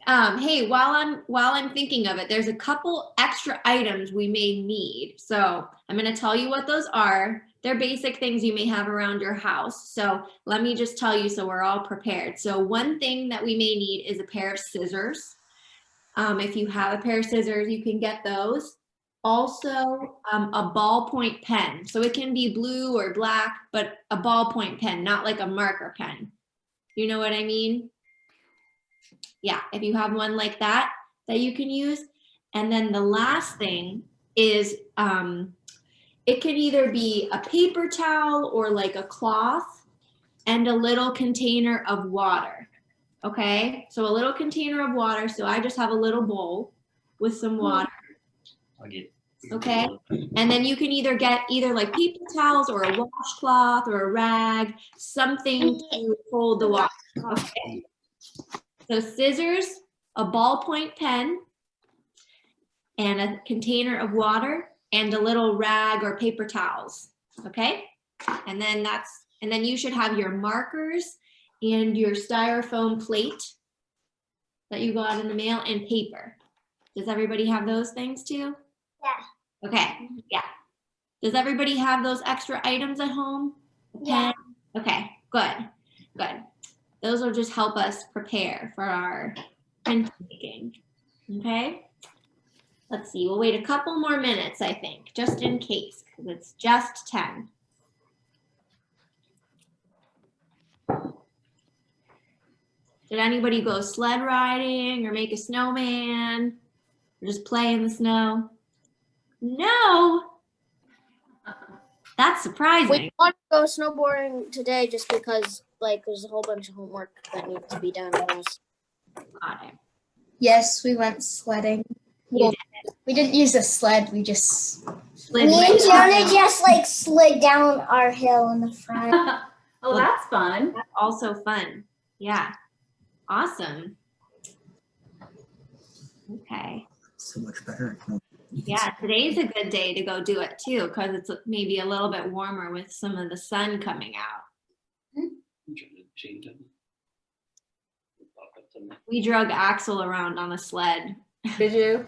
Hey, while I'm thinking of it, there's a couple extra items we may need. So I'm going to tell you what those are. They're basic things you may have around your house. So let me just tell you so we're all prepared. So one thing that we may need is a pair of scissors. If you have a pair of scissors, you can get those. Also, a ballpoint pen. So it can be blue or black, but a ballpoint pen, not like a marker pen. You know what I mean? Yeah, if you have one like that you can use. And then the last thing is it can either be a paper towel or like a cloth and a little container of water. Okay, so a little container of water. So I just have a little bowl with some water. Okay, and then you can either get like paper towels or a washcloth or a rag, something to hold the water. Okay, so scissors, a ballpoint pen, and a container of water, and a little rag or paper towels. Okay, and then you should have your markers and your styrofoam plate that you got in the mail and paper. Does everybody have those things too? Yeah. Okay, yeah. Does everybody have those extra items at home? Yeah. Okay, good, good. Those will just help us prepare for our print making, okay? Let's see, we'll wait a couple more minutes, I think, just in case, because it's just 10. Did anybody go sled riding or make a snowman or just play in the snow? No. That's surprising. We want to go snowboarding today just because like there's a whole bunch of homework that needs to be done for us. Got it. Yes, we went sledding. You We didn't use a sled, we just slid. Me and Gianna just like slid down our hill in the front. Oh, that's fun. That's also fun. Yeah. Awesome. Okay. So much better. Yeah, today's a good day to go do it too, because it's maybe a little bit warmer with some of the sun coming out. We drug Axel around on a sled. Did you?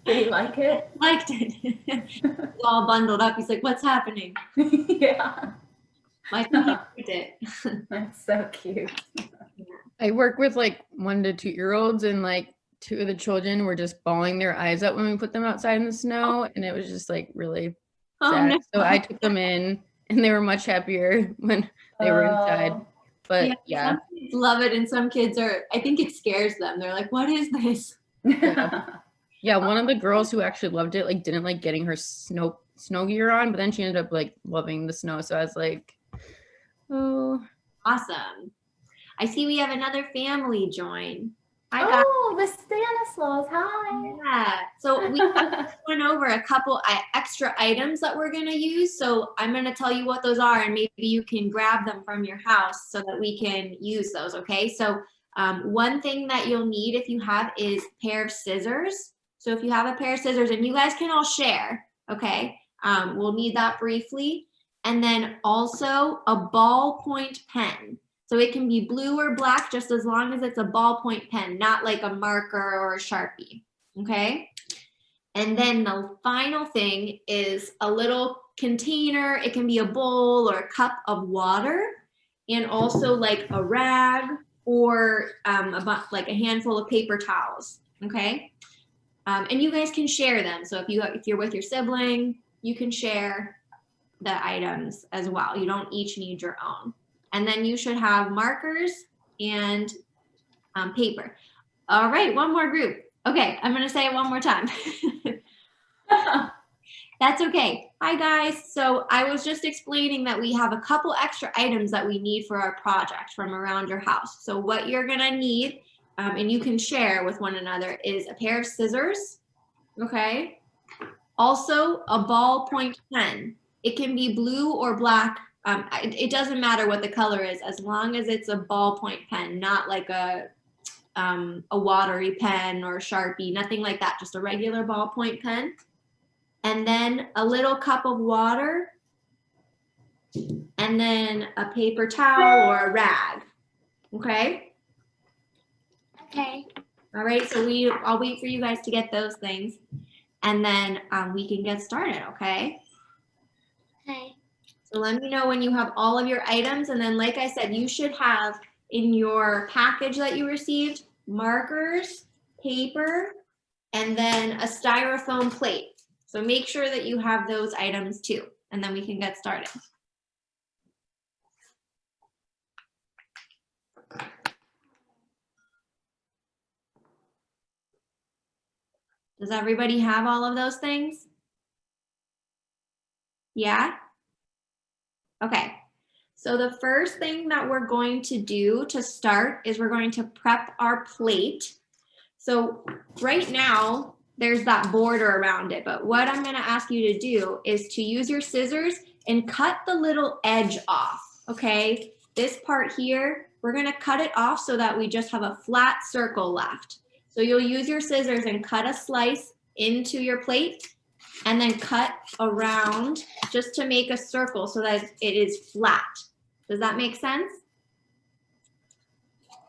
Did he like it? Liked it. He's all bundled up. He's like, "What's happening?" Yeah. My favorite it. That's so cute. I work with like 1 to 2 year olds, and like 2 of the children were just bawling their eyes out when we put them outside in the snow, and it was just like really sad. No. So I took them in, and they were much happier when they were inside. But yeah. Some kids love it, and some kids I think it scares them. They're like, "What is this?" Yeah, one of the girls who actually loved it like didn't like getting her snow gear on, but then she ended up like loving the snow. So I was like, oh, awesome. I see we have another family join. The Stanislaus, hi. Yeah, so we went over a couple extra items that we're gonna use. So I'm gonna tell you what those are, and maybe you can grab them from your house so that we can use those, okay? So one thing that you'll need if you have is a pair of scissors. So if you have a pair of scissors, and you guys can all share, okay? We'll need that briefly. And then also a ballpoint pen. So it can be blue or black, just as long as it's a ballpoint pen, not like a marker or a Sharpie, okay? And then the final thing is a little container. It can be a bowl or a cup of water, and also like a rag or like a handful of paper towels, okay? And you guys can share them. So if you're with your sibling, you can share the items as well. You don't each need your own. And then you should have markers and paper. All right, one more group. Okay, I'm gonna say it one more time. That's okay. Hi guys. So I was just explaining that we have a couple extra items that we need for our project from around your house. So what you're gonna need, and you can share with one another, is a pair of scissors, okay? Also a ballpoint pen. It can be blue or black. It doesn't matter what the color is, as long as it's a ballpoint pen, not like a watery pen or a Sharpie, nothing like that, just a regular ballpoint pen. And then a little cup of water, and then a paper towel or a rag, okay? Okay. All right, so I'll wait for you guys to get those things, and then we can get started, okay? Okay. So let me know when you have all of your items, and then like I said, you should have in your package that you received, markers, paper, and then a styrofoam plate. So make sure that you have those items too, and then we can get started. Does everybody have all of those things? Yeah? Okay. So the first thing that we're going to do to start is we're going to prep our plate. So right now, there's that border around it, but what I'm gonna ask you to do is to use your scissors and cut the little edge off, okay? This part here, we're gonna cut it off so that we just have a flat circle left. So you'll use your scissors and cut a slice into your plate and then cut around just to make a circle so that it is flat. Does that make sense?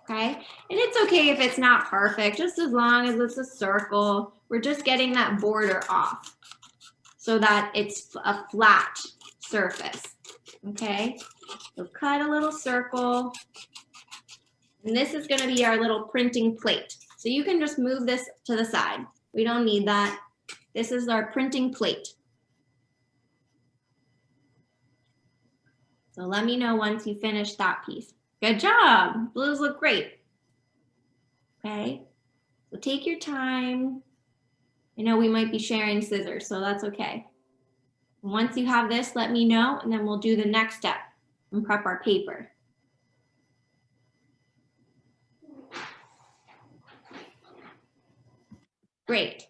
Okay, and it's okay if it's not perfect, just as long as it's a circle. We're just getting that border off so that it's a flat surface, okay? So cut a little circle, and this is gonna be our little printing plate. So you can just move this to the side. We don't need that. This is our printing plate. So let me know once you finish that piece. Good job, blues look great. Okay, so take your time. I know we might be sharing scissors, so that's okay. Once you have this, let me know, and then we'll do the next step and prep our paper. Great.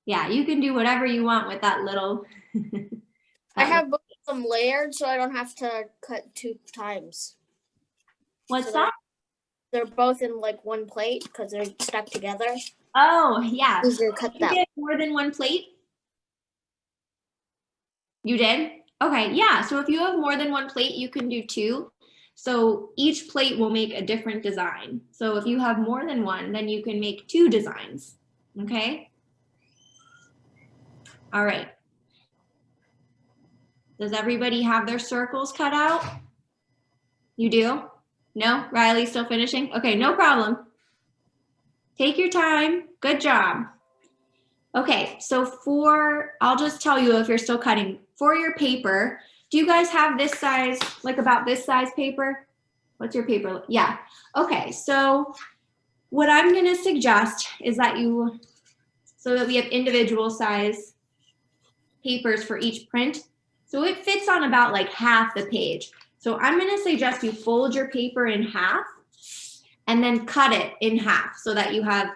Yeah, you can do whatever you want with that little. I have both of them layered so I don't have to cut 2 times. What's So that? They're both in like one plate because they're stuck together. Oh, yeah. Easier to cut You that. did more than one plate? You did? Okay, yeah. So if you have more than one plate, you can do 2. So each plate will make a different design. So if you have more than one, then you can make 2 designs. Okay? All right. Does everybody have their circles cut out? You do? No? Riley's still finishing? Okay, no problem. Take your time. Good job. Okay, so I'll just tell you if you're still cutting. For your paper, do you guys have this size, like about this size paper? What's your paper? Yeah. Okay, so what I'm gonna suggest is that so that we have individual size papers for each print. So it fits on about like half the page. So I'm gonna suggest you fold your paper in half and then cut it in half so that you have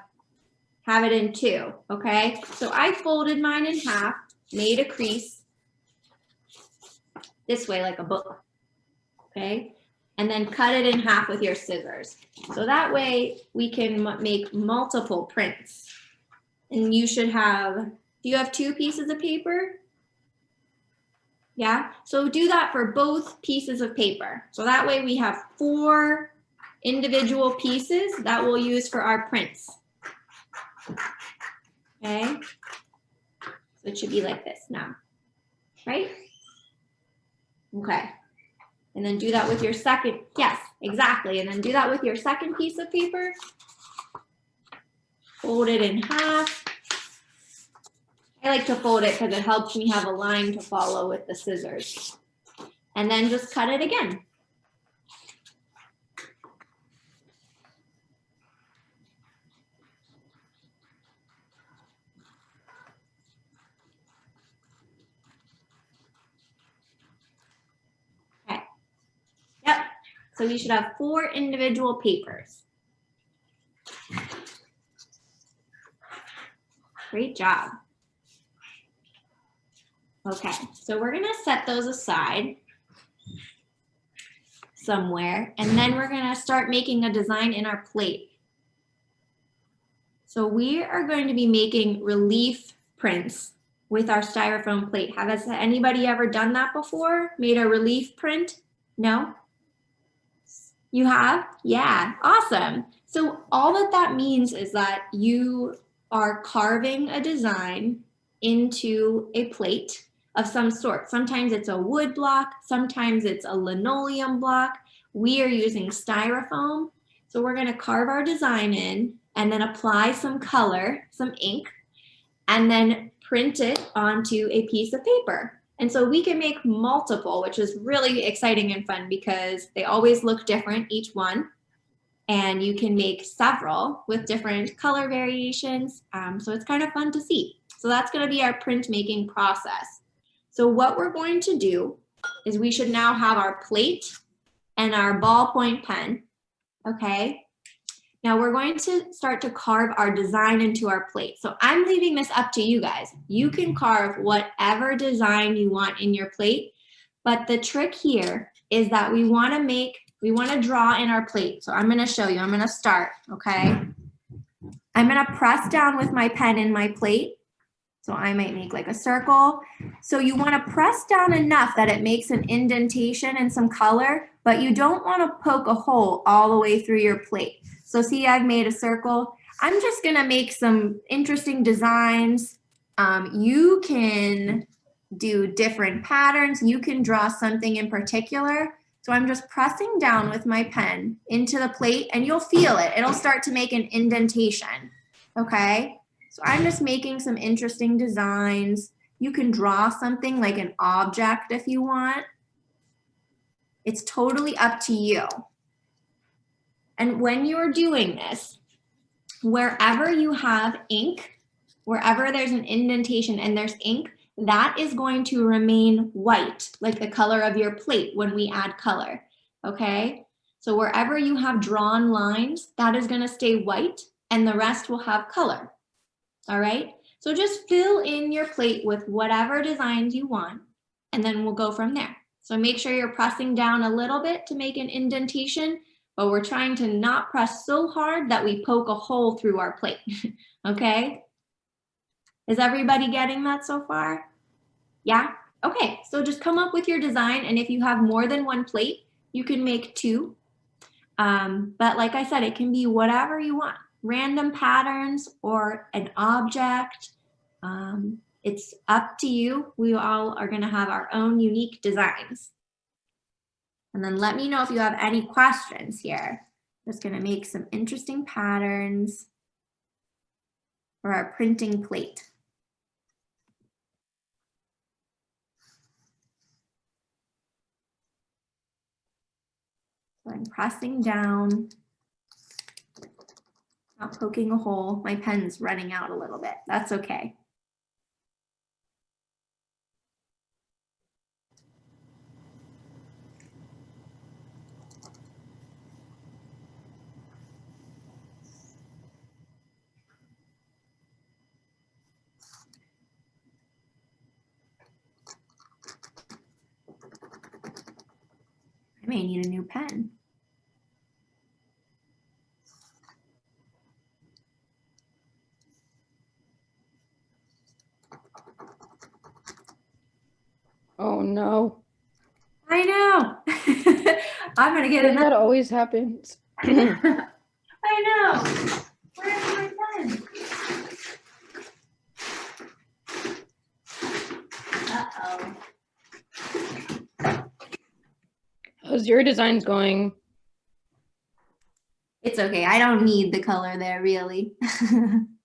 it in 2, okay? So I folded mine in half, made a crease this way like a book, okay? And then cut it in half with your scissors. So that way we can make multiple prints. And you should have, do you have 2 pieces of paper? Yeah, so do that for both pieces of paper. So that way we have 4 individual pieces that we'll use for our prints. Okay, so it should be like this now, right? Okay, and then do that with your second, yes, exactly. And then do that with your second piece of paper. Fold it in half. I like to fold it because it helps me have a line to follow with the scissors. And then just cut it again. Okay. Yep. So we should have 4 individual papers. Great job. Okay, so we're gonna set those aside somewhere, and then we're gonna start making a design in our plate. So we are going to be making relief prints with our styrofoam plate. Has anybody ever done that before? Made a relief print? No? You have? Yeah, awesome. So all that means is that you are carving a design into a plate of some sort. Sometimes it's a wood block, sometimes it's a linoleum block. We are using styrofoam. So we're gonna carve our design in and then apply some color, some ink, and then print it onto a piece of paper. And so we can make multiple, which is really exciting and fun because they always look different, each one. And you can make several with different color variations. So it's kind of fun to see. So that's going to be our printmaking process. So what we're going to do is we should now have our plate and our ballpoint pen. Okay. Now we're going to start to carve our design into our plate. So I'm leaving this up to you guys. You can carve whatever design you want in your plate, but the trick here is that we want to draw in our plate. So I'm going to show you. I'm going to start, okay? I'm going to press down with my pen in my plate. So I might make like a circle. So you want to press down enough that it makes an indentation and some color, but you don't want to poke a hole all the way through your plate. So see, I've made a circle. I'm just gonna make some interesting designs. You can do different patterns. You can draw something in particular. So I'm just pressing down with my pen into the plate and you'll feel it. It'll start to make an indentation, okay? So I'm just making some interesting designs. You can draw something like an object if you want. It's totally up to you. And when you're doing this, wherever you have ink, wherever there's an indentation and there's ink, that is going to remain white, like the color of your plate when we add color, okay? So wherever you have drawn lines, that is gonna stay white and the rest will have color, all right? So just fill in your plate with whatever designs you want and then we'll go from there. So make sure you're pressing down a little bit to make an indentation, but we're trying to not press so hard that we poke a hole through our plate, okay? Is everybody getting that so far? Yeah? Okay, so just come up with your design, and if you have more than one plate, you can make two. But like I said, it can be whatever you want, random patterns or an object. It's up to you. We all are gonna have our own unique designs. And then let me know if you have any questions here. Just gonna make some interesting patterns for our printing plate. So I'm pressing down, not poking a hole. My pen's running out a little bit. That's okay. I may need a new pen. Oh no. I know. I'm gonna get That another. always happens. I know. Where's my pen? Uh-oh. How's your designs going? It's okay. I don't need the color there, really.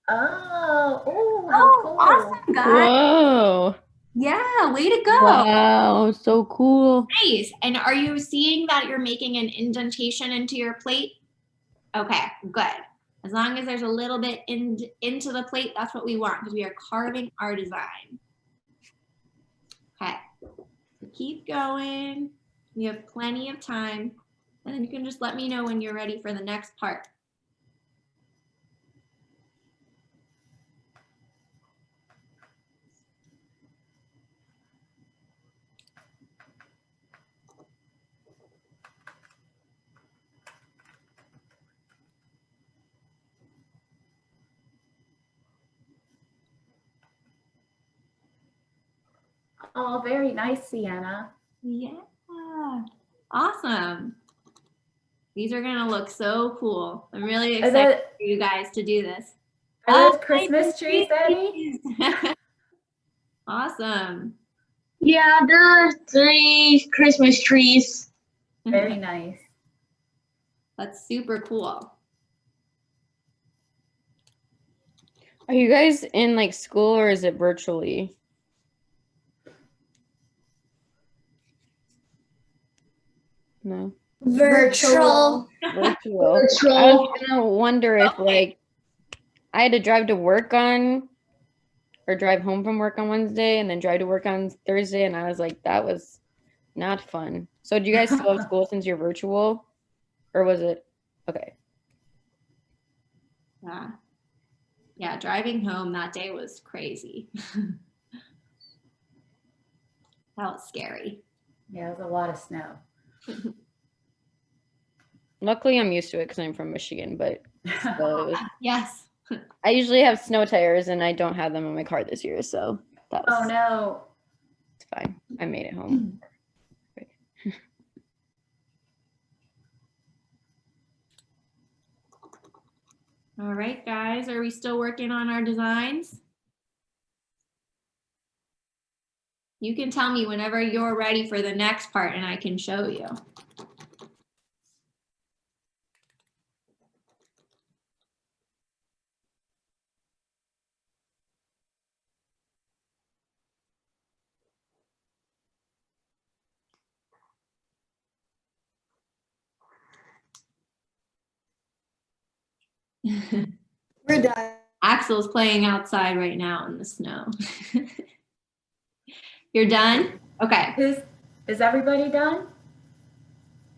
Oh, Oh, how cool. awesome, guys. Whoa. Yeah, way to go. Wow, so cool. Nice. And are you seeing that you're making an indentation into your plate? Okay, good. As long as there's a little bit into the plate, that's what we want because we are carving our design. Okay, so keep going. You have plenty of time. And then you can just let me know when you're ready for the next part. Oh, very nice, Sienna. Yeah, awesome. These are gonna look so cool. I'm really Are excited those, for you guys to do this. are those Oh, Christmas trees, Abby? Awesome. Yeah, there are 3 Christmas trees. Very nice. That's super cool. Are you guys in like school or is it virtually? No. virtual. Virtual. I Virtual. was gonna wonder if like I had to drive to work on or drive home from work on Wednesday and then drive to work on Thursday, and I was like, that was not fun. So do you guys still have school since you're virtual? Or was it okay? Yeah. Yeah, driving home that day was crazy. That was scary. Yeah, it was a lot of snow. Luckily I'm used to it because I'm from Michigan, but still, it was, Yes. I usually have snow tires and I don't have them in my car this year, so that was Oh no. it's fine. I made it home. All right, guys, are we still working on our designs? You can tell me whenever you're ready for the next part and I can show you. We're done. Axel's playing outside right now in the snow. You're done? Okay, Is everybody done?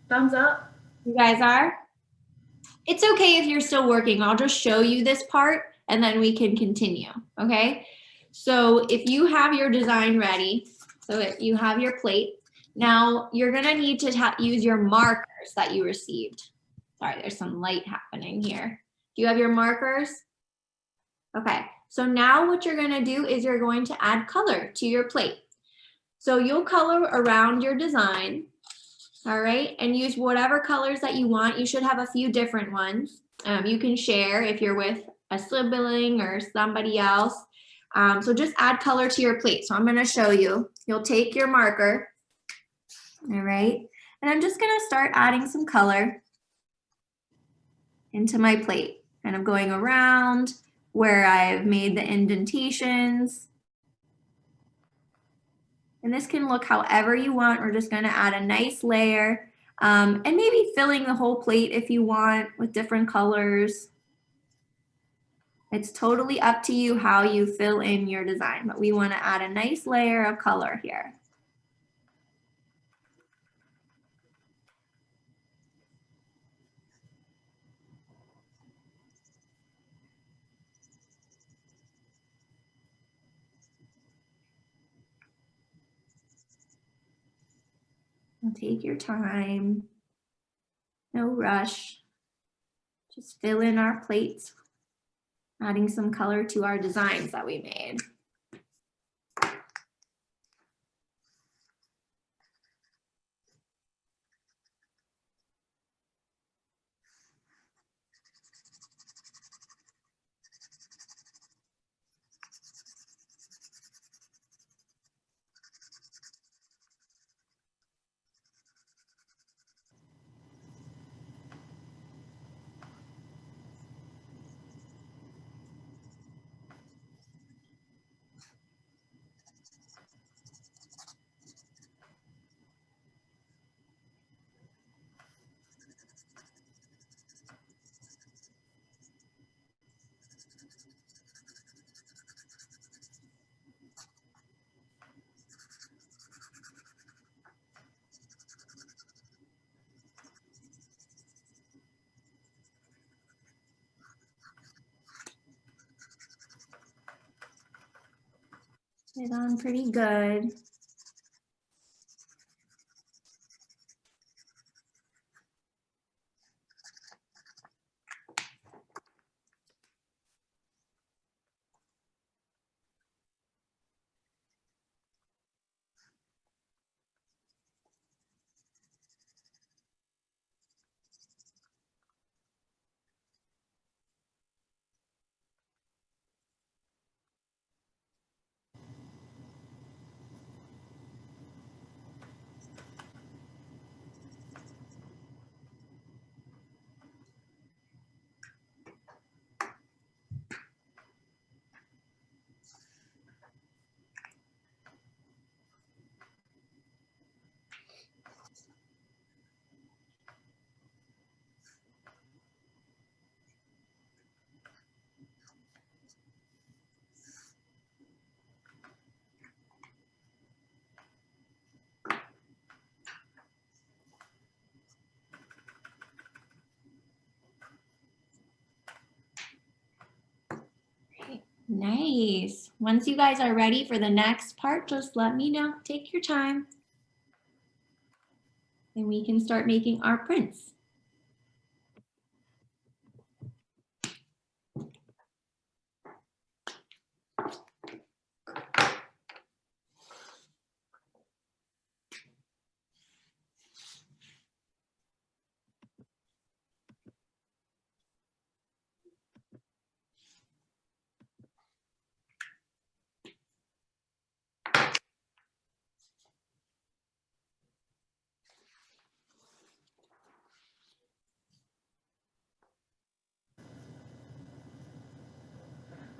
Thumbs up? you guys are? It's okay if you're still working. I'll just show you this part and then we can continue, okay? So if you have your design ready, you have your plate, now you're gonna need to use your markers that you received. Sorry, there's some light happening here. Do you have your markers? Okay, so now what you're gonna do is you're going to add color to your plate. So you'll color around your design, all right, and use whatever colors that you want. You should have a few different ones. You can share if you're with a sibling or somebody else. So just add color to your plate. So I'm gonna show you. You'll take your marker, all right, and I'm just gonna start adding some color into my plate. And I'm going around where I've made the indentations. And this can look however you want. We're just gonna add a nice layer and maybe filling the whole plate if you want with different colors. It's totally up to you how you fill in your design, but we wanna add a nice layer of color here. And take your time, no rush. Just fill in our plates, adding some color to our designs that we made. Get on pretty good. Nice. Once you guys are ready for the next part, just let me know. Take your time. And we can start making our prints.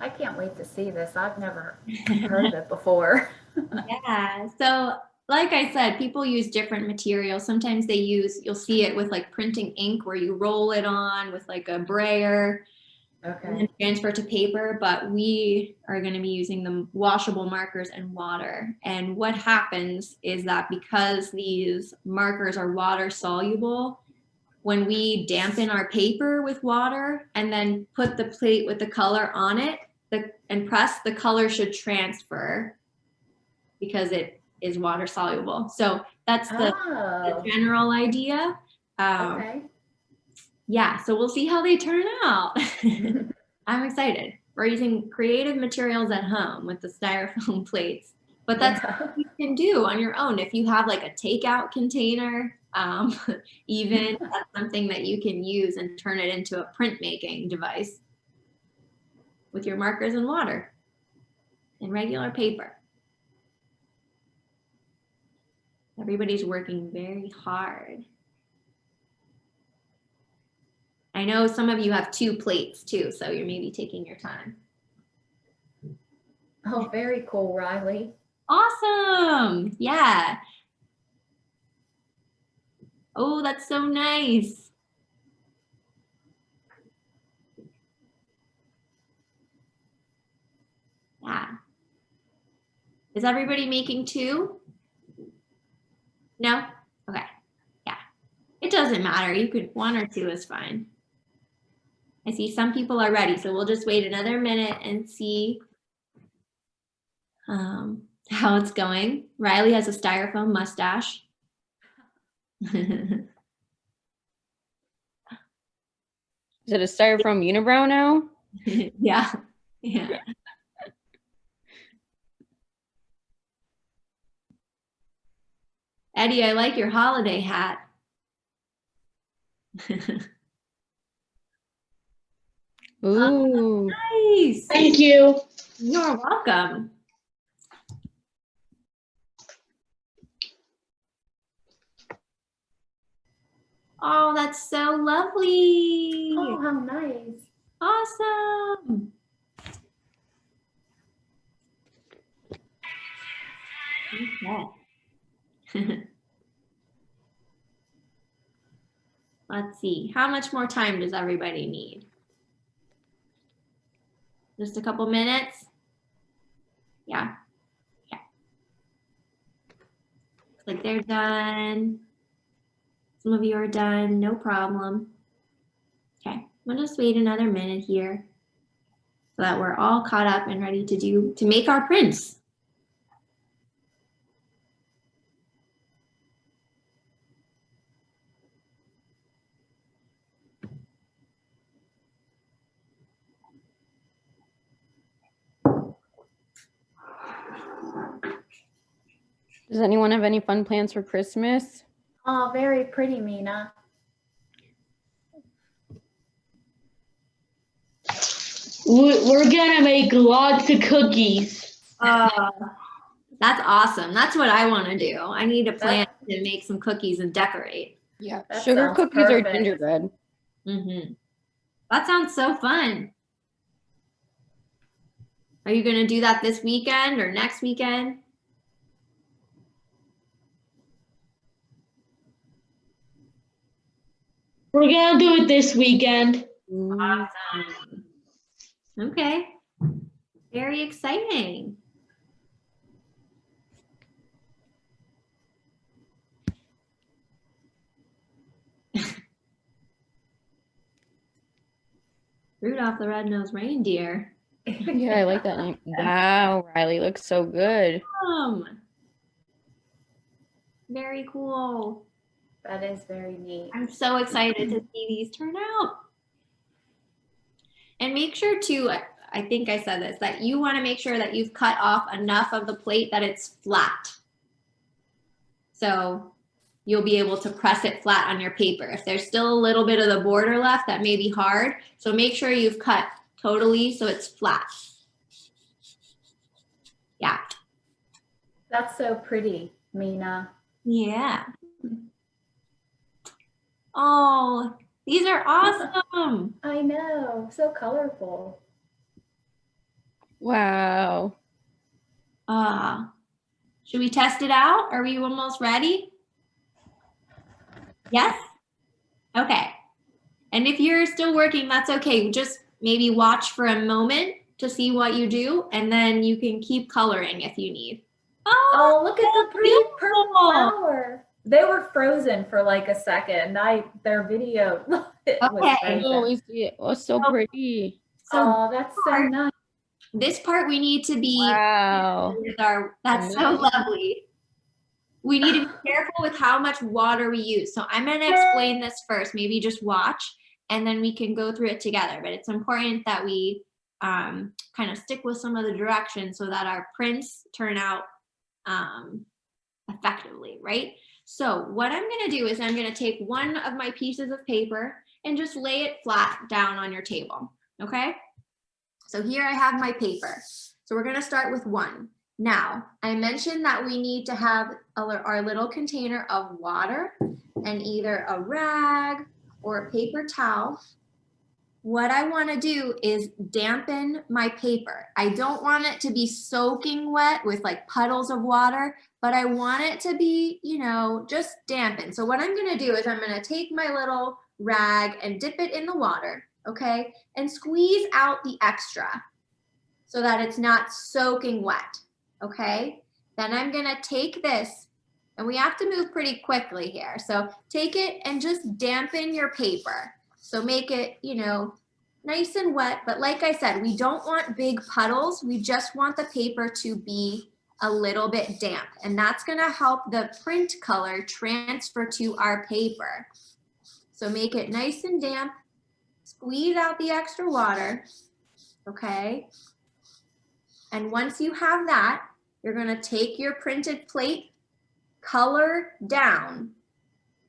I can't wait to see this. I've never heard of it before. Yeah, so like I said, people use different materials. Sometimes they use, you'll see it with like printing ink where you roll it on with like a brayer and Okay. then transfer to paper, but we are going to be using the washable markers and water. And what happens is that because these markers are water soluble, when we dampen our paper with water and then put the plate with the color on it and press, the color should transfer because it is water soluble. So that's the Oh, general idea. okay. Yeah, so we'll see how they turn out. I'm excited. We're using creative materials at home with the styrofoam plates, but that's Yeah. what you can do on your own. If you have like a takeout container, even that's something that you can use and turn it into a printmaking device with your markers and water and regular paper. Everybody's working very hard. I know some of you have 2 plates too, so you're maybe taking your time. Oh, very cool, Riley. Awesome. Yeah. Oh, that's so nice. Yeah. Is everybody making 2? No? Okay. Yeah. It doesn't matter. You could 1 or 2 is fine. I see some people are ready, so we'll just wait another minute and see how it's going. Riley has a styrofoam mustache. Is it a styrofoam unibrow now? Yeah. Yeah. Eddie, I like your holiday hat. Ooh. Nice. Thank you. You're welcome. Oh, that's so lovely. Oh, how nice. Awesome. Okay. Let's see. How much more time does everybody need? Just a couple minutes? Yeah. Yeah. Looks like they're done. Some of you are done, no problem. Okay, we'll just wait another minute here so that we're all caught up and ready to make our prints. Does anyone have any fun plans for Christmas? Oh, very pretty, Mina. We're gonna make lots of cookies. That's awesome. That's what I want to do. I need a plan to make some cookies and decorate. Yeah. That Sugar sounds cookies or perfect. gingerbread? That sounds so fun. Are you going to do that this weekend or next weekend? We're gonna do it this weekend. Awesome. Okay. Very exciting. Rudolph the Red-Nosed Reindeer. Yeah, I like that name. Wow, Riley looks so good. Very cool. That is very neat. I'm so excited to see these turn out. And make sure to, I think I said this, that you want to make sure that you've cut off enough of the plate that it's flat. So you'll be able to press it flat on your paper. If there's still a little bit of the border left, that may be hard. So make sure you've cut totally so it's flat. Yeah. That's so pretty, Mina. Yeah. Oh, these are awesome. I know, so colorful. Wow. Should we test it out? Are we almost ready? Yes? Okay. And if you're still working, that's okay. Just maybe watch for a moment to see what you do, and then you can keep coloring if you need. Oh, look at the pretty purple beautiful. flower. They were frozen for like a second. Their video it was Okay. Oh, frozen. we see it. Oh, so pretty. So Oh, that's so nice. this part we need to be Wow. with that's so lovely. We need to be careful with how much water we use. So I'm going to explain this first. Maybe just watch, and then we can go through it together. But it's important that we kind of stick with some of the directions so that our prints turn out effectively, right? So what I'm going to do is I'm going to take one of my pieces of paper and just lay it flat down on your table, okay? So here I have my paper. So we're going to start with one. Now, I mentioned that we need to have our little container of water and either a rag or a paper towel. What I want to do is dampen my paper. I don't want it to be soaking wet with like puddles of water, but I want it to be, you know, just dampen. So what I'm going to do is I'm going to take my little rag and dip it in the water, okay, and squeeze out the extra so that it's not soaking wet. Okay, then I'm gonna take this, and we have to move pretty quickly here. So take it and just dampen your paper. So make it, you know, nice and wet. But like I said, we don't want big puddles. We just want the paper to be a little bit damp. And that's gonna help the print color transfer to our paper. So make it nice and damp. Squeeze out the extra water, okay? And once you have that, you're going to take your printed plate, color down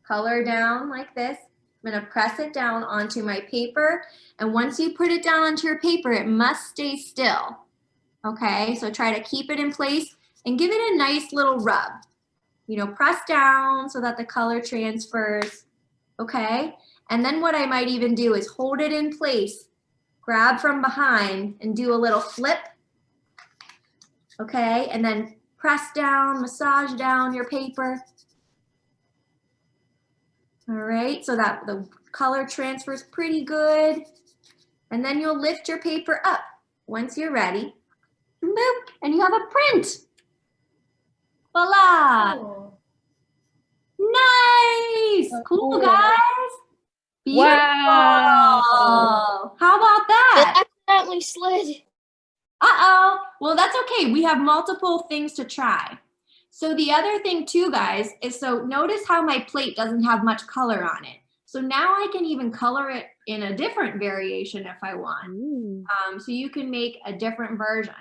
like this. I'm going to press it down onto my paper. And once you put it down onto your paper, it must stay still. Okay, so try to keep it in place and give it a nice little rub. You know, press down so that the color transfers. Okay, and then what I might even do is hold it in place, grab from behind, and do a little flip. Okay, and then press down, massage down your paper. All right, so that the color transfers pretty good. And then you'll lift your paper up. Once you're ready, boop, and you have a print. Voila! Oh. Nice! So Cool, cool. guys. Beautiful. Wow. How about that? It accidentally slid. Uh-oh. Well, that's okay. We have multiple things to try. So the other thing too, guys, is so notice how my plate doesn't have much color on it. So now I can even color it in a different variation if I want. So you can make a different version.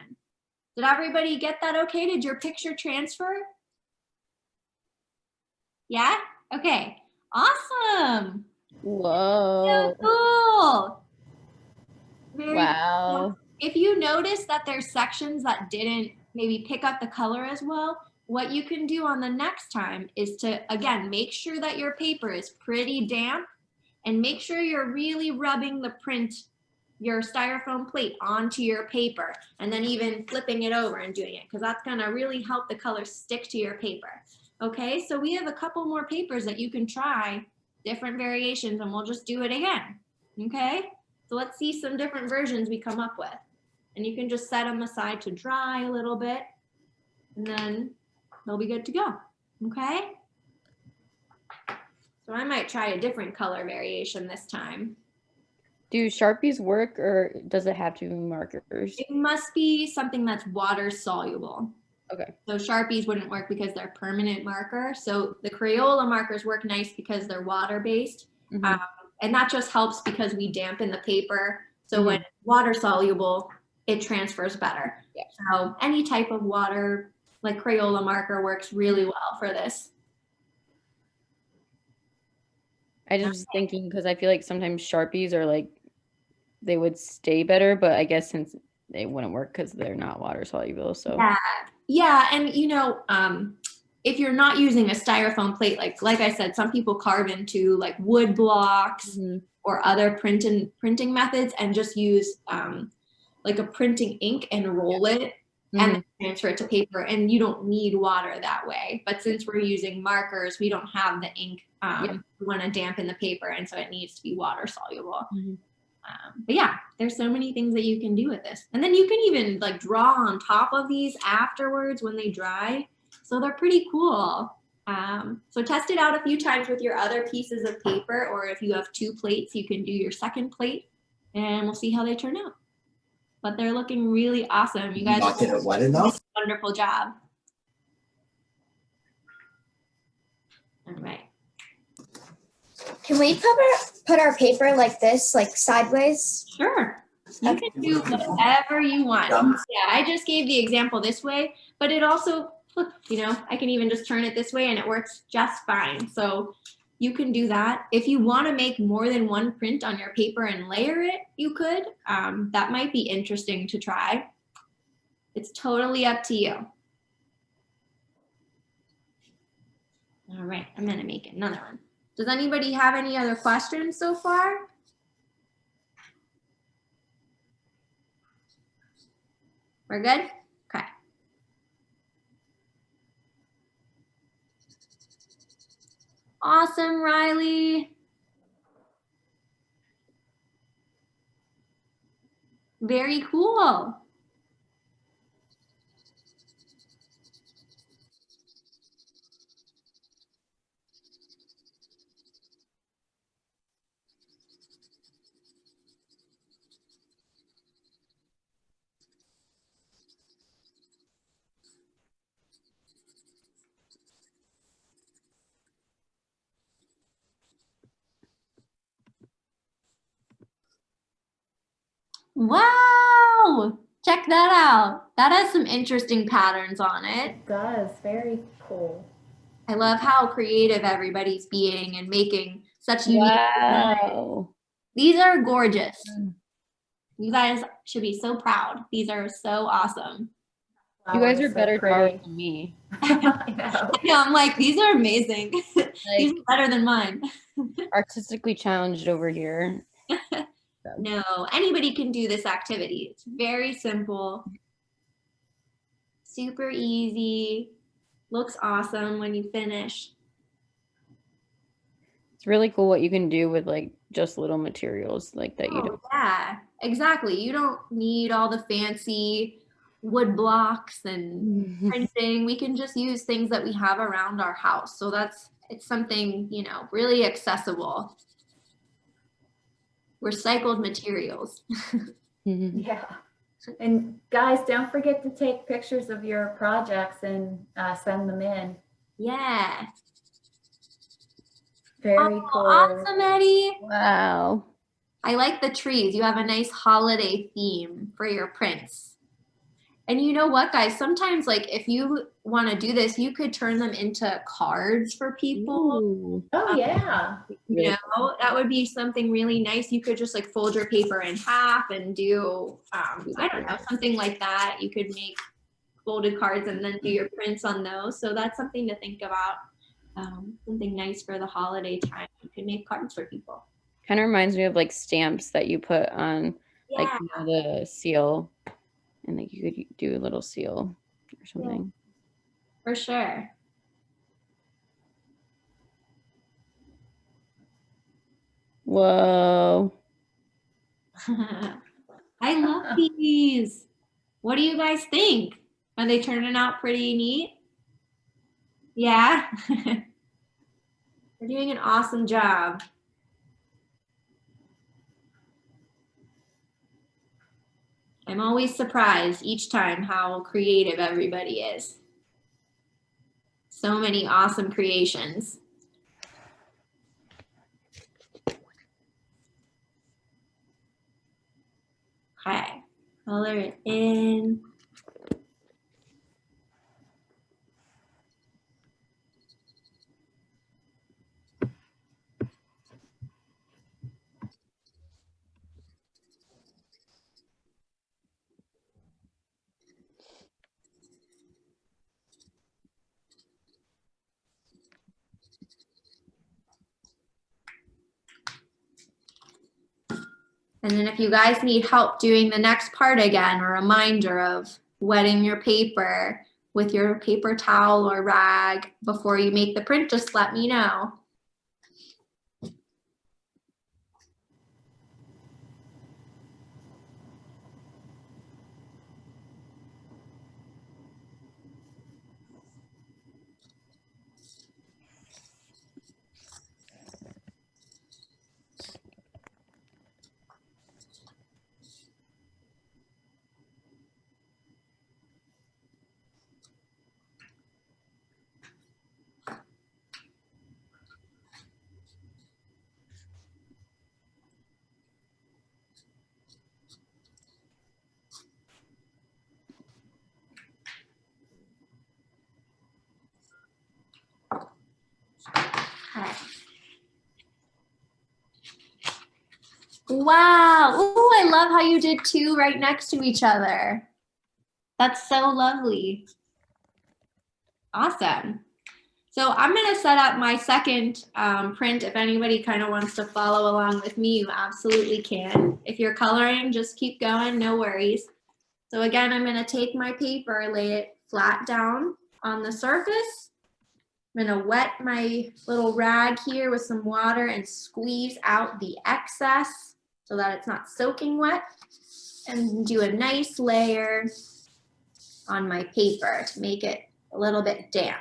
Did everybody get that okay? Did your picture transfer? Yeah? Okay. Awesome. Whoa. So cool. Very Wow. cool. If you notice that there's sections that didn't maybe pick up the color as well, what you can do on the next time is to, again, make sure that your paper is pretty damp and make sure you're really rubbing the print, your styrofoam plate onto your paper and then even flipping it over and doing it because that's gonna really help the color stick to your paper. Okay, so we have a couple more papers that you can try, different variations, and we'll just do it again, okay? So let's see some different versions we come up with. And you can just set them aside to dry a little bit, and then they'll be good to go, okay? So I might try a different color variation this time. Do Sharpies work or does it have to be markers? It must be something that's water soluble. Okay. So Sharpies wouldn't work because they're permanent marker. So the Crayola markers work nice because they're water based. Mhm. And that just helps because we dampen the paper. So Mhm. when water soluble, it transfers better. Yeah. So any type of water, like Crayola marker, works really well for this. I just was thinking because I feel like sometimes Sharpies are like they would stay better, but I guess since they wouldn't work because they're not water soluble. So Yeah, and if you're not using a styrofoam plate, like I said, some people carve into like wood blocks Mhm. or other printing methods and just use like a printing ink and roll it and then transfer it to paper, and you don't need water that way. But since we're using markers, we don't have the ink. We want to dampen the paper, and so it needs to be water soluble. Mhm. But yeah, there's so many things that you can do with this. And then you can even like draw on top of these afterwards when they dry. So they're pretty cool. So test it out a few times with your other pieces of paper, or if you have 2 plates, you can do your second plate and we'll see how they turn out. But they're looking really awesome. You guys Not did get it wet enough. a wonderful job. All right. Can we put our paper like this, like sideways? Sure. You can do whatever you want. Yeah, I just gave the example this way, but it also, look, I can even just turn it this way and it works just fine. So you can do that. If you want to make more than one print on your paper and layer it, you could. That might be interesting to try. It's totally up to you. All right, I'm gonna make another one. Does anybody have any other questions so far? We're good? Okay. Awesome, Riley. Very cool. Wow, check that out. That has some interesting patterns on it. It does. Very cool. I love how creative everybody's being and making such unique designs. Wow. These are gorgeous. You guys should be so proud. These are so awesome. You guys are So better pretty. drawers than me. I know. Yeah, I'm like, these are amazing. These are better than mine. Artistically challenged over here. No, anybody can do this activity. It's very simple, super easy, looks awesome when you finish. It's really cool what you can do with like just little materials like that you don't. Yeah, exactly. You don't need all the fancy wood blocks and printing. We can just use things that we have around our house. So it's something, really accessible. Recycled materials. Yeah. And guys, don't forget to take pictures of your projects and send them in. Yeah. Very cool. Awesome, Eddie. Wow. I like the trees. You have a nice holiday theme for your prints. And you know what, guys? Sometimes, like, if you want to do this, you could turn them into cards for people. Ooh. Oh, yeah. You know, that would be something really nice. You could just like fold your paper in half and do, I don't know, something like that. You could make folded cards and then do your prints on those. So that's something to think about. Something nice for the holiday time. You could make cards for people. Kind of reminds me of like stamps that you put on like the seal, and like you could do a little seal or something. Yeah, for sure. Whoa. I love these. What do you guys think? Are they turning out pretty neat? Yeah. We're doing an awesome job. I'm always surprised each time how creative everybody is. So many awesome creations. Okay, color it in. And then if you guys need help doing the next part again, a reminder of wetting your paper with your paper towel or rag before you make the print, just let me know. Okay. Wow. Ooh, I love how you did two right next to each other. That's so lovely. Awesome. So I'm going to set up my second print. If anybody kind of wants to follow along with me, you absolutely can. If you're coloring, just keep going, no worries. So again, I'm going to take my paper, lay it flat down on the surface. I'm going to wet my little rag here with some water and squeeze out the excess so that it's not soaking wet, and do a nice layer on my paper to make it a little bit damp.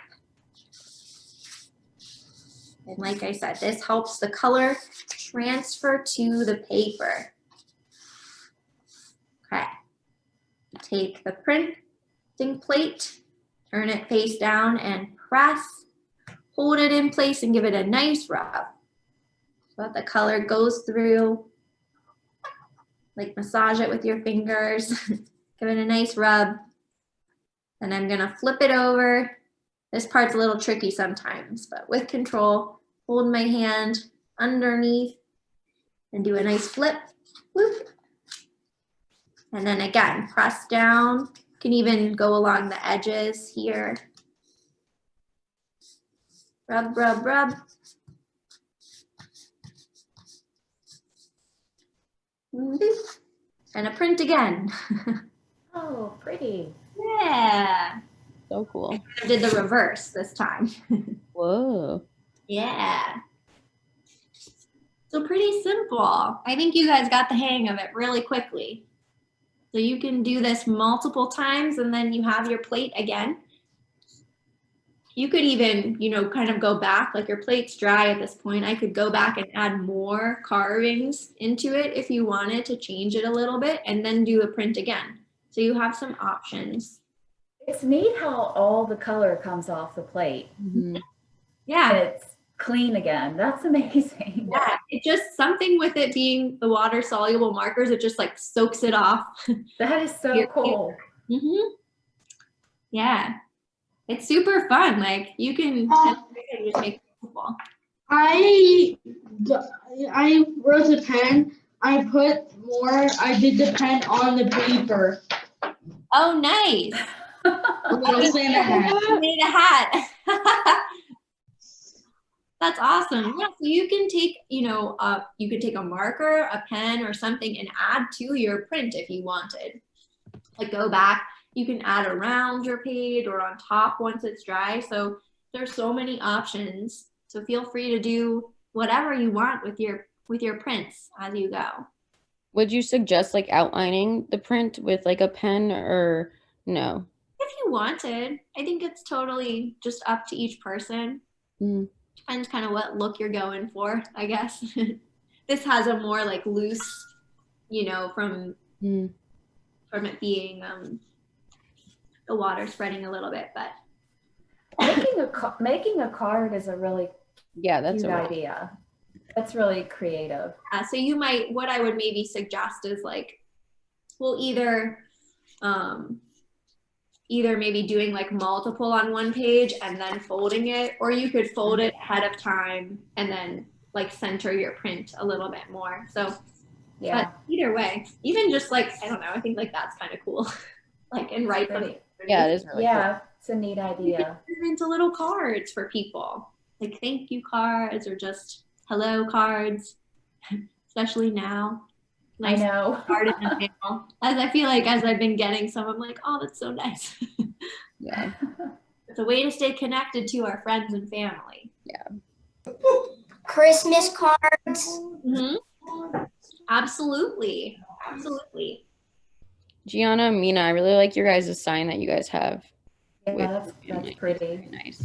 And like I said, this helps the color transfer to the paper. Okay. Take the printing plate, turn it face down and press. Hold it in place and give it a nice rub so that the color goes through. Like massage it with your fingers. Give it a nice rub. And I'm gonna flip it over. This part's a little tricky sometimes, but with control, hold my hand underneath and do a nice flip. Whoop. And then again, press down. You can even go along the edges here. Rub, rub, rub. And a print again. Oh, pretty. Yeah. So cool. I did the reverse this time. Whoa. Yeah. So pretty simple. I think you guys got the hang of it really quickly. So you can do this multiple times and then you have your plate again. You could even, you know, kind of go back, like your plate's dry at this point. I could go back and add more carvings into it if you wanted to change it a little bit and then do a print again. So you have some options. It's neat how all the color comes off the plate. Mhm. Yeah. It's clean again. That's amazing. Yeah, it just something with it being the water soluble markers, it just like soaks it off. That is so cool. Mm-hmm. Yeah, it's super fun. Like you can just make it simple. I wrote the pen. I did the pen on the paper. Oh, nice. A little Santa hat. You made a hat. That's awesome. Yeah, so you can take, you know, you could take a marker, a pen, or something and add to your print if you wanted. Like go back, you can add around your page or on top once it's dry. So there's so many options. So feel free to do whatever you want with your prints as you go. Would you suggest like outlining the print with like a pen or no? If you wanted, I think it's totally just up to each person. Mm. Depends kind of what look you're going for, I guess. This has a more like loose, you know, from from it being the water spreading a little bit, but Making a card is a really Yeah, that's cute a idea. That's really creative. so you might, what I would maybe suggest is like, well, either maybe doing like multiple on one page and then folding it, or you could fold it ahead of time and then like center your print a little bit more. So Yeah. but either way, even just like, I don't know, I think like that's kind of cool. Like, and write them. Pretty. Yeah, it is really Yeah, it's a neat idea. Turn into little cards for people, like thank you cards or just hello cards, especially now. I know. Card in the mail. As I feel like as I've been getting some, I'm like, oh, that's so nice. cool. Yeah. It's a way to stay connected to our friends and family. Christmas cards. Absolutely, absolutely. Gianna, Mina, I really like your guys' sign that you guys have. Yeah, that's Very pretty. nice.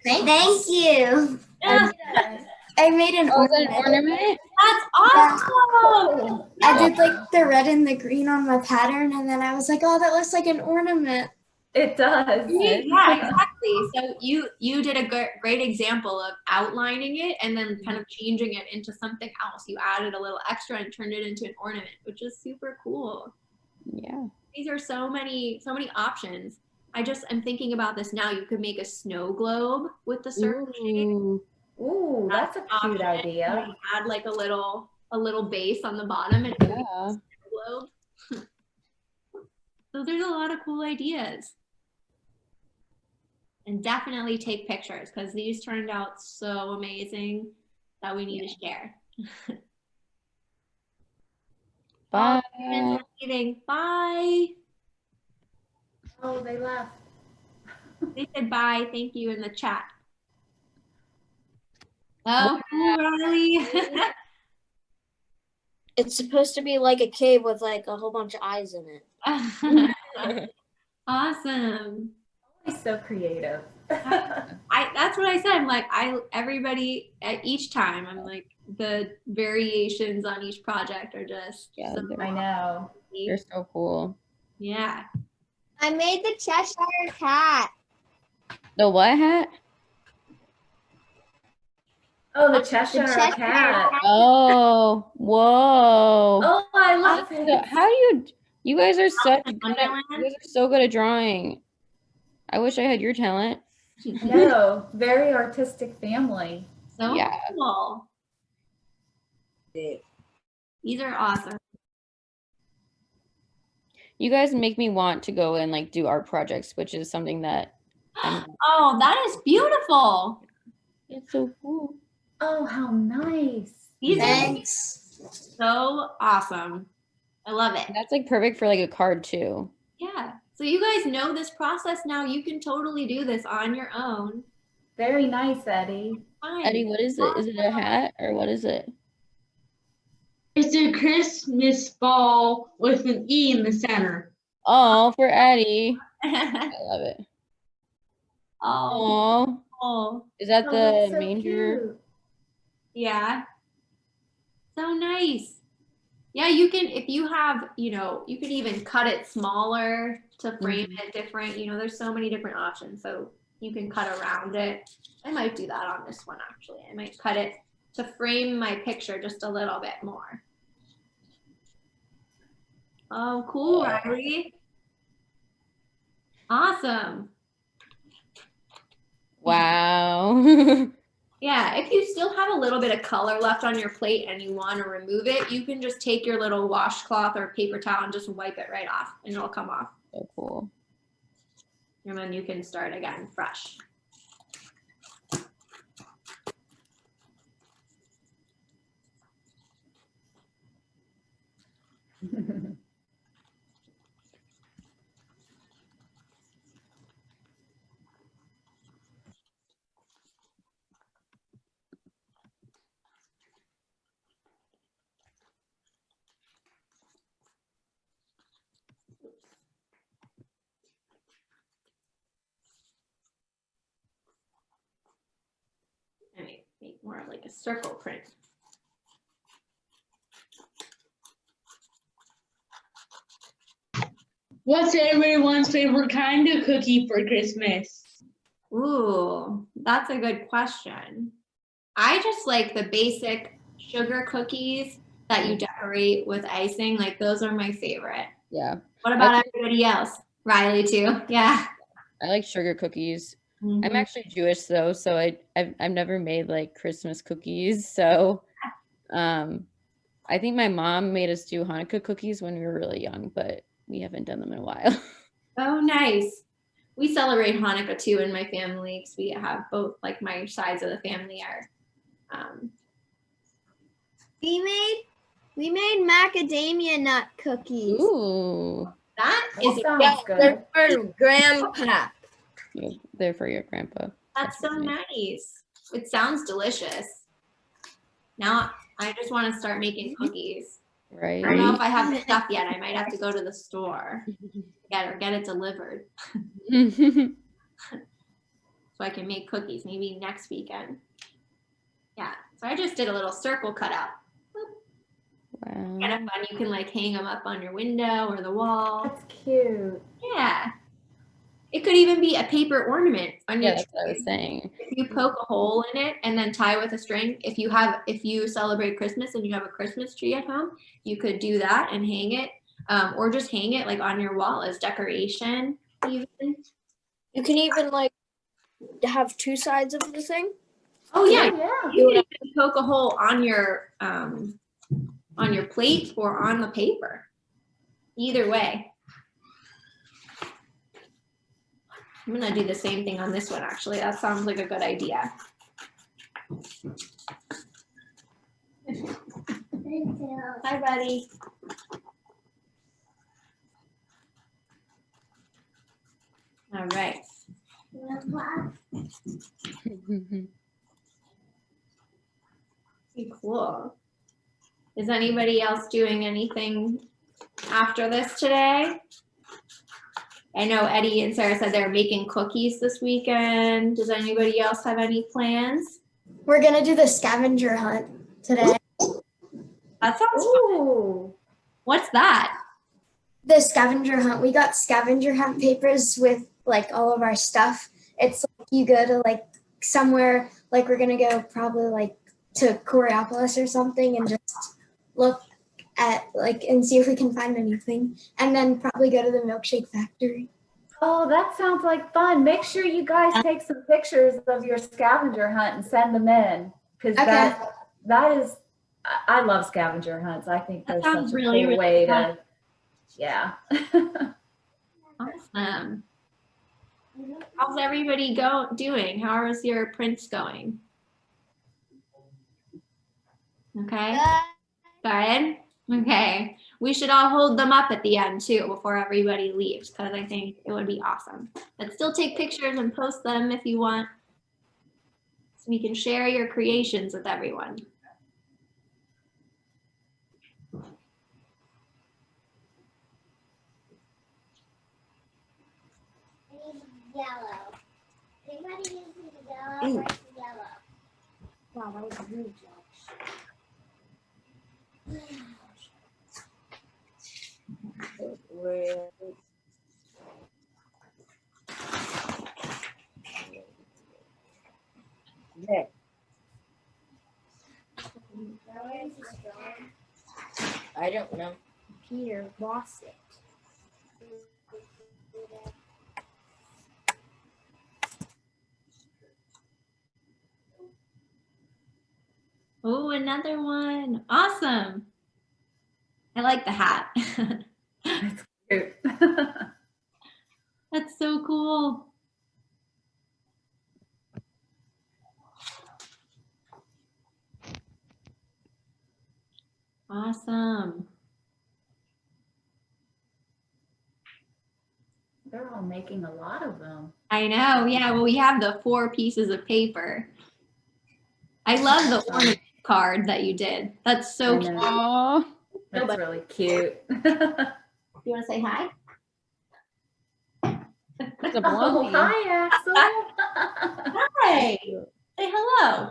Thank you. I made an Oh, is that an ornament. ornament? That's awesome. I did like the red and the green on my pattern, and then I was like, oh, that looks like an ornament. It does. Yeah, exactly. So you did a great example of outlining it and then kind of changing it into something else. You added a little extra and turned it into an ornament, which is super cool. Yeah. These are so many options. I'm thinking about this now. You could make a snow globe with the circle shape. Ooh, that's a cute option. idea. Add like a little base on the bottom and Yeah. globe. So there's a lot of cool ideas. And definitely take pictures because these turned out so amazing that we need to share. Bye. Friends are leaving. Bye. Oh, they left. They said bye. Thank you in the chat. Oh, Riley. It's supposed to be like a cave with like a whole bunch of eyes in it. Awesome. He's so creative. That's what I said. I'm like, everybody at each time, I'm like, the variations on each project are just so I know. You're so cool. yeah. I made the Cheshire Cat. The what hat? Oh, the Cheshire Cat. Oh, whoa. Oh, I love So it. how do you guys are such good at, Wonderland? you guys are so good at drawing. I wish I had your talent. No, very artistic family. So Yeah. cool. These are awesome. You guys make me want to go and like do art projects, which is something that Oh, that is beautiful. it's so cool. Oh, how nice. These Thanks. are so awesome. I love it. And that's like perfect for like a card too. Yeah. So you guys know this process now. You can totally do this on your own. Very nice, Eddie. Fine. Eddie, what is it? Is it a hat or what is it? It's a Christmas ball with an E in the center. Oh, for Eddie. I love it. Oh, Oh, is that Oh, the that's so manger? cute. yeah. So nice. Yeah, you can, if you have, you could even cut it smaller to frame it different. There's so many different options. So you can cut around it. I might do that on this one, actually. I might cut it to frame my picture just a little bit more. Oh, cool, Riley. Awesome. Wow. Yeah, if you still have a little bit of color left on your plate and you want to remove it, you can just take your little washcloth or paper towel and just wipe it right off and it'll come off. So cool. And then you can start again fresh. I might make more of like a circle print. What's everyone's favorite kind of cookie for Christmas? Ooh, that's a good question. I just like the basic sugar cookies that you decorate with icing. Like those are my favorite. Yeah, What about everybody else? Riley too. Yeah. I like sugar cookies. I'm Mhm. actually Jewish though, so I've never made like Christmas cookies. So I think my mom made us do Hanukkah cookies when we were really young, but we haven't done them in a while. Oh, nice. We celebrate Hanukkah too in my family because we have both, like my sides of the family are. We made macadamia nut cookies. Ooh, That That is sounds good. They're for grandpa. yeah, they're for your grandpa. that's so nice. It sounds delicious. Now I just want to start making cookies. I don't know Right? if I have the stuff yet. I might have to go to the store get it delivered so I can make cookies maybe next weekend. Yeah. So I just did a little circle cutout. Kind Wow. of fun. You can like hang them up on your window or the wall. That's cute. Yeah. It could even be a paper ornament on Yeah, your that's what I tree. was saying. If you poke a hole in it and then tie with a string, if you celebrate Christmas and you have a Christmas tree at home, you could do that and hang it, or just hang it like on your wall as decoration. Even. You can even like have two sides of the thing. Oh yeah, Yeah. you can even poke a hole on your plate or on the paper. Either way. I'm gonna do the same thing on this one actually. That sounds like a good idea. Hi, buddy. All right. Pretty cool. Is anybody else doing anything after this today? I know Eddie and Sarah said they're making cookies this weekend. Does anybody else have any plans? We're gonna do the scavenger hunt today. That sounds fun. Ooh. What's that? The scavenger hunt. We got scavenger hunt papers with like all of our stuff. It's like you go to like somewhere, like we're gonna go probably like to Coriopolis or something and just look at like and see if we can find anything, and then probably go to the milkshake factory. Oh, that sounds like fun. Make sure you guys take some pictures of your scavenger hunt and send them in. Because Okay. that is, I love scavenger hunts. I think That they're sounds such a really, cool really way fun. to, yeah. Awesome. How's everybody doing? How is your prints going? Okay. Good. Okay. We should all hold them up at the end too before everybody leaves because I think it would be awesome. But still take pictures and post them if you want so we can share your creations with everyone. Yellow. Anybody using yellow? Where's the yellow? Wow, that was really Josh. I don't know. Peter lost it. Oh, another one. Awesome. I like the hat. Cute. That's so cool. Awesome. They're all making a lot of them. I know. Yeah. Well, we have the 4 pieces of paper. I love the ornament card that you did. That's so I cute. know. Aw. That's really cute. You want to say hi? That's a Oh, blondie. hi, Axel. Hi. Say hello.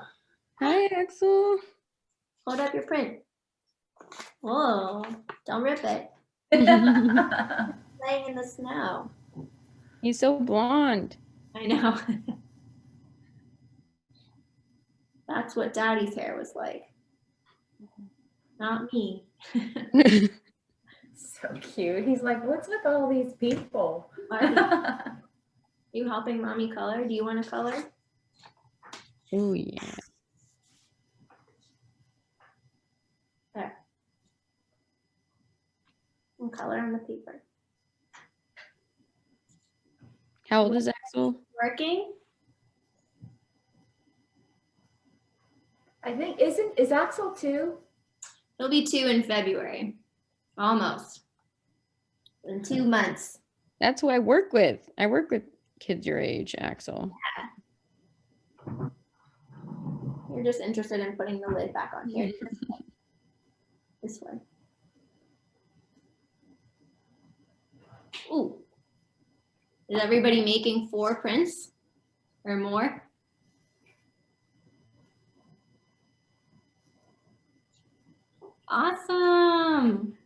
Hi, Axel. Hold up your print. Whoa. Don't rip it. playing in the snow. He's so blonde. I know. That's what Daddy's hair was like. Not me. So cute. He's like, what's with all these people? Are you helping Mommy color? Do you want to color? Oh yeah. There. And color on the paper. How old is Axel? Working? I think, is Axel 2? He'll be 2 in February. Almost. In 2 months. That's who I work with. I work with kids your age, Axel. You're just interested in putting the lid back on here. This way. Ooh. Is everybody making 4 prints or more? Awesome.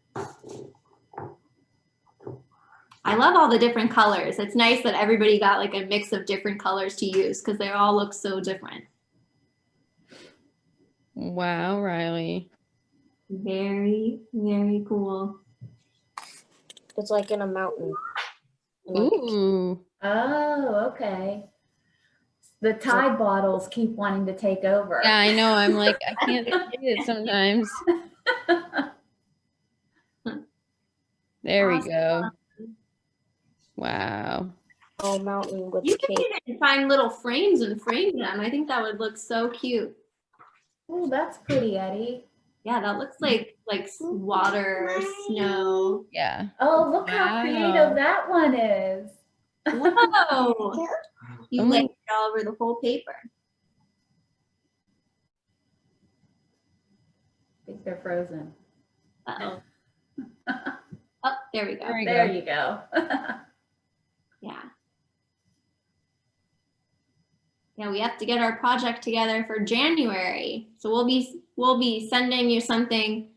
I love all the different colors. It's nice that everybody got like a mix of different colors to use because they all look so different. Wow, Riley. Very, very cool. It's like in a mountain. Ooh. Oh, okay. The Tide bottles keep wanting to take over. Yeah, I know. I'm like, I can't see it sometimes. There we go. Wow. Oh, mountain with You can cake. even find little frames and frame them. I think that would look so cute. Oh, that's pretty, Eddie. Yeah, that looks like water or snow. Yeah. Oh, look how Wow. creative that one is. Whoa! You Oh my- laid it all over the whole paper. I think they're frozen. Uh-oh. Oh, there we go. There we There go. you go. Yeah. Yeah, we have to get our project together for January. So we'll be sending you something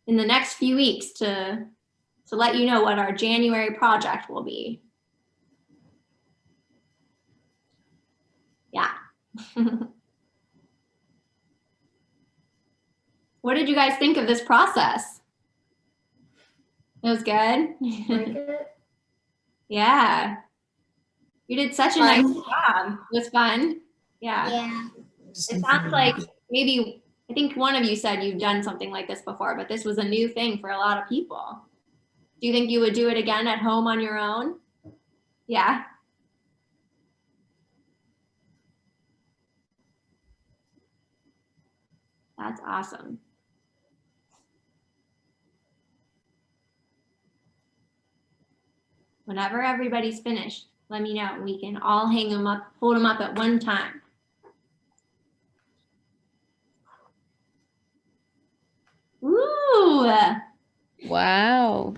in the next few weeks to let you know what our January project will be. Yeah. What did you guys think of this process? It was good? Like it? Yeah. You did such a nice job. It was fun. Yeah. Yeah. It sounds like maybe, I think one of you said you've done something like this before, but this was a new thing for a lot of people. Do you think you would do it again at home on your own? Yeah. That's awesome. Whenever everybody's finished, let me know. We can all hang them up, hold them up at one time. Ooh, Wow.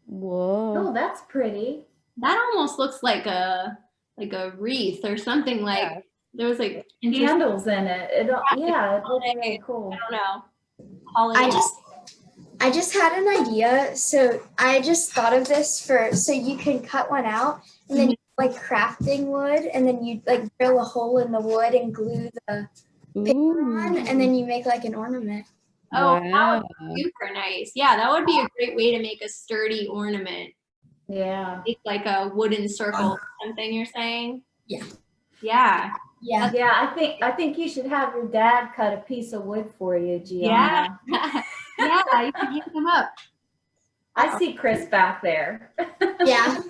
Whoa. Oh, that's pretty. that almost looks like a wreath or something like. Yeah. There was like interesting, Candles in it. Yeah, it looks really cool. I don't know. Holiday. I just had an idea. So I just thought of this so you can cut one out and then you like crafting wood and then you like drill a hole in the wood and glue the paper on and then you make like an ornament. Oh, that Wow. would be super nice. Yeah, that would be a great way to make a sturdy ornament. Yeah. Make like a wooden circle or something you're saying? Yeah. Yeah. Yeah. Yeah, I think you should have your dad cut a piece of wood for you, Gianna. Yeah. Yeah, you can hang them up. I see Chris back there. Yeah.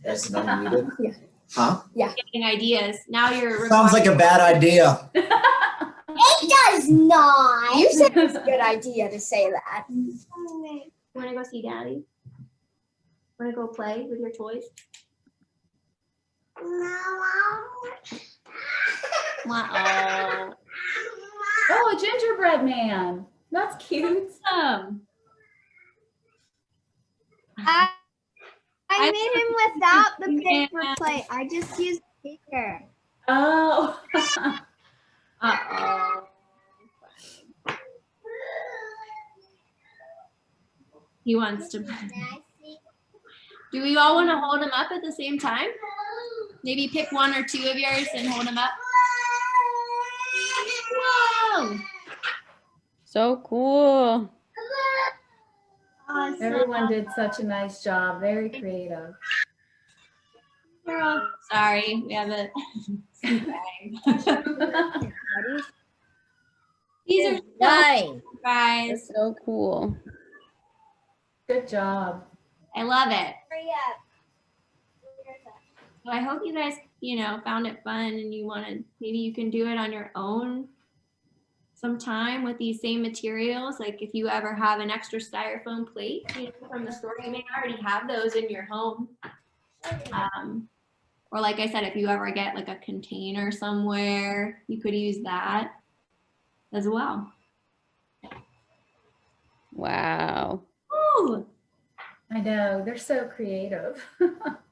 That's not needed. Yeah. Huh? Getting ideas. Now you're Sounds like a bad idea. It does not. You said it was a good idea to say that. Want to go see Daddy? Want to go play with your toys? Wow. Oh, a gingerbread man. That's cute. Awesome. I made him without the paper Yeah. plate. I just used paper. Oh. Uh-oh. He wants to. Do we all want to hold him up at the same time? Maybe pick one or two of yours and hold him up. Whoa! So cool. Awesome. Everyone did such a nice job. Very creative. Girl, sorry, we have a. These are so Nice. cool, guys. So cool. Good job. I love it. Hurry up. So I hope you guys, found it fun and maybe you can do it on your own sometime with these same materials. Like if you ever have an extra styrofoam plate from the store, you may already have those in your home. Or like I said, if you ever get like a container somewhere, you could use that as well. Wow. Ooh, I know. They're so creative.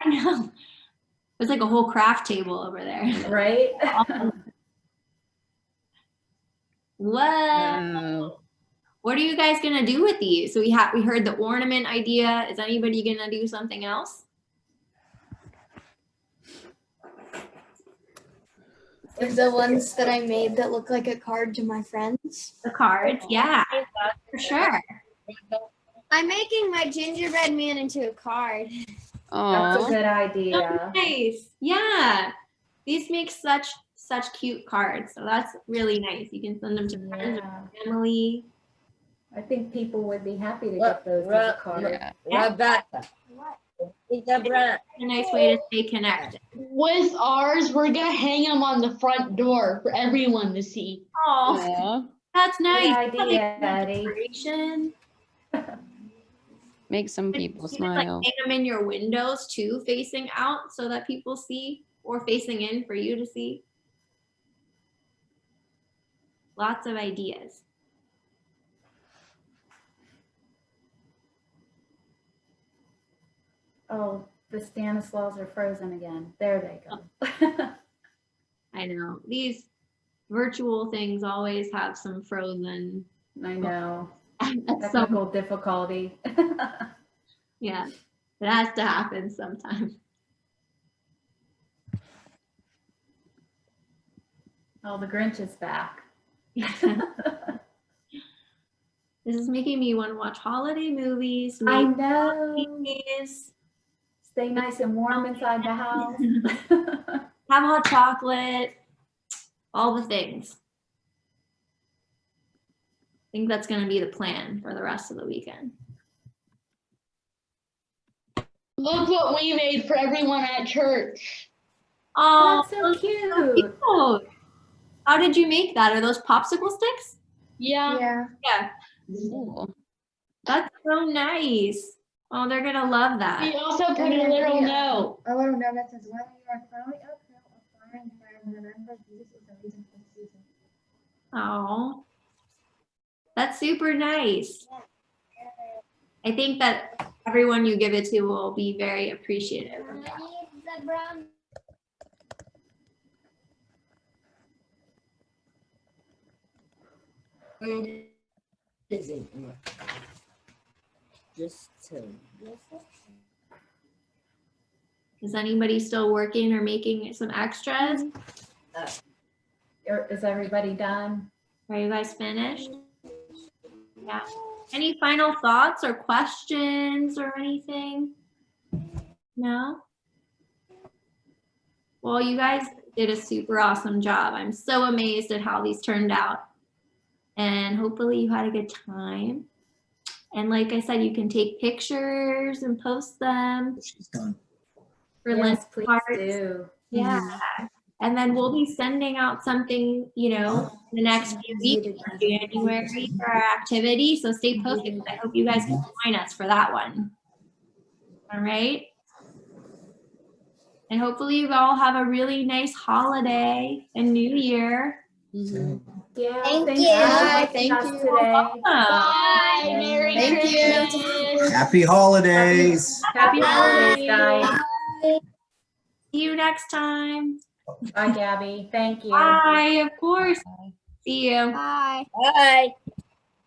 I know. There's like a whole craft table over there. Right? What? Wow. What are you guys gonna do with these? So we heard the ornament idea. Is anybody gonna do something else? The ones that I made that look like a card to my friends. The cards, yeah, for sure. I'm making my gingerbread man into a card. That's a Aw. good idea. Nice, yeah. These make such cute cards, so that's really nice. You can send them to friends Yeah. or family. I think people would be happy to get those as a card. Yeah. Rebecca. It's a brand. A nice way to stay connected. With ours, we're gonna hang them on the front door for everyone to see. Oh, Aw. that's nice. Good idea, Eddie. Decoration. Make some people smile. Hang them in your windows too, facing out so that people see, or facing in for you to see. Lots of ideas. Oh, the Stanislaus are frozen again. There they go. I know these virtual things always have some frozen. I know. That's so, Technical difficulty. yeah, it has to happen sometime. Oh, the Grinch is back. This is making me want to watch holiday movies. I make know. movies, Stay nice and warm inside the house. have hot chocolate, all the things. I think that's going to be the plan for the rest of the weekend. Look what we made for everyone at church. Oh, That's so those are cute. cute. How did you make that? Are those popsicle sticks? Yeah. Yeah, Cool. that's so nice. Oh, they're going to love that. We also put a little note. A little note that says, "When you are throwing up, a fine friend, remember Jesus is the reason for the season." Oh, that's super nice. I think that everyone you give it to will be very appreciative of that. The brown. Is it? Just to. Is anybody still working or making some extras? Is everybody done? Are you guys finished? Yeah. Any final thoughts or questions or anything? No? Well, you guys did a super awesome job. I'm so amazed at how these turned out. And hopefully you had a good time. And like I said, you can take pictures and post them She's done. for Yes, Lynn please Parks. do. Yeah. And then we'll be sending out something, the next few weeks in January for our activity. So stay posted. I hope you guys can join us for that one. All right. And hopefully you all have a really nice holiday and New Year. Mhm. Yeah, Thank thanks you. for inviting Thank us you. today. Bye. Merry Thank you. Christmas. Happy holidays. Happy holidays, guys. See you next time. Bye, Gabby. Thank you. Bye, of course. See you. Bye. Bye.